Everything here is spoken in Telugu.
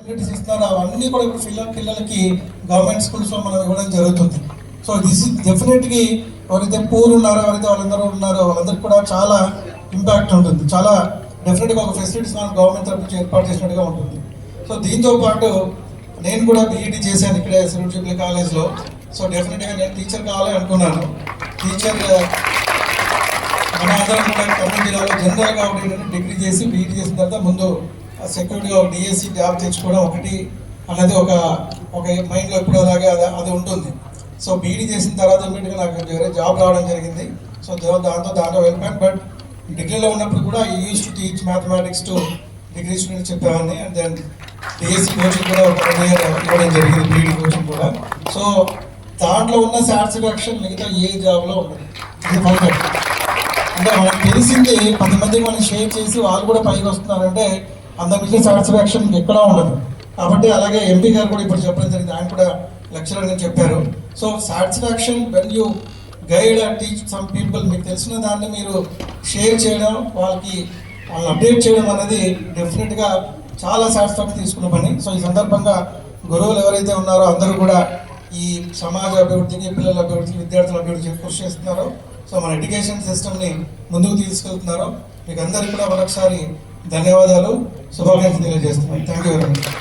ఫెసిలిటీస్ ఇస్తున్నారు అవన్నీ కూడా ఇప్పుడు పిల్లలకి గవర్నమెంట్ స్కూల్స్లో మనం ఇవ్వడం జరుగుతుంది. సో దిస్ ఇస్ డెఫినెట్గా ఎవరైతే పూర్ ఉన్నారో ఎవరైతే వాళ్ళందరూ ఉన్నారో వాళ్ళందరికీ కూడా చాలా ఇంపాక్ట్ ఉంటుంది. చాలా డెఫినెట్గా ఒక ఫెసిలిటీస్ మనం గవర్నమెంట్ తరఫు నుంచి ఏర్పాటు చేసినట్టుగా ఉంటుంది. సో దీంతో పాటు నేను కూడా బీఈడీ చేశాను ఇక్కడే సిరుజుబ్లీ కాలేజ్లో. సో డెఫినెట్గా నేను టీచర్ కావాలి అనుకున్నాను. టీచర్ మన అందరం కూడా కర్నూలు జిల్లాలో జనరల్గా ఒకటి డిగ్రీ చేసి బీఈడీ చేసిన తర్వాత ముందు సెక్యూరిటీగా ఒక డిఎస్సి జాబ్ తెచ్చుకోవడం ఒకటి అన్నది ఒక మైండ్లో ఎప్పుడు అలాగే అది ఉంటుంది. సో బీఈడీ చేసిన తర్వాత ఇమీడియట్గా నాకు వేరే జాబ్ రావడం జరిగింది. సో దాంట్లో వెళ్ళిపోయాను. బట్ డిగ్రీలో ఉన్నప్పుడు కూడా ఈ use to teach mathematics to degree students చెప్పేవాడిని. అండ్ దెన్ డిఎస్సి కోచింగ్ కూడా ఒక 1 year ఇవ్వడం జరిగింది, బీఈడీ కోచింగ్ కూడా. సో దాంట్లో ఉన్న సాటిస్ఫాక్షన్ మిగతా ఏ జాబ్లో ఉండదు. ఇది పర్ఫెక్ట్. అంటే మనకు తెలిసింది 10 మందికి మనం షేర్ చేసి వాళ్ళు కూడా పైకి వస్తున్నారంటే అంత మించిన సాటిస్ఫాక్షన్ ఎక్కడా ఉండదు. కాబట్టి అలాగే ఎంపీ గారు కూడా ఇప్పుడు చెప్పడం జరిగింది, ఆయన కూడా లెక్చరర్ అని చెప్పారు. So satisfaction when you guide and teach some people, మీకు తెలిసిన దాన్ని మీరు షేర్ చేయడం, వాళ్ళని అప్డేట్ చేయడం అనేది డెఫినెట్గా చాలా సాటిస్ఫాక్షన్ తీసుకున్న పని. సో ఈ సందర్భంగా గురువులు ఎవరైతే ఉన్నారో అందరూ కూడా ఈ సమాజ అభివృద్ధికి, పిల్లల అభివృద్ధికి, విద్యార్థుల అభివృద్ధికి కృషి చేస్తున్నారో, సో మన ఎడ్యుకేషన్ సిస్టమ్ని ముందుకు తీసుకెళ్తున్నారో మీకు అందరికీ కూడా మరొకసారి ధన్యవాదాలు, శుభాకాంక్షలు తెలియజేస్తున్నాను. Thank you very much.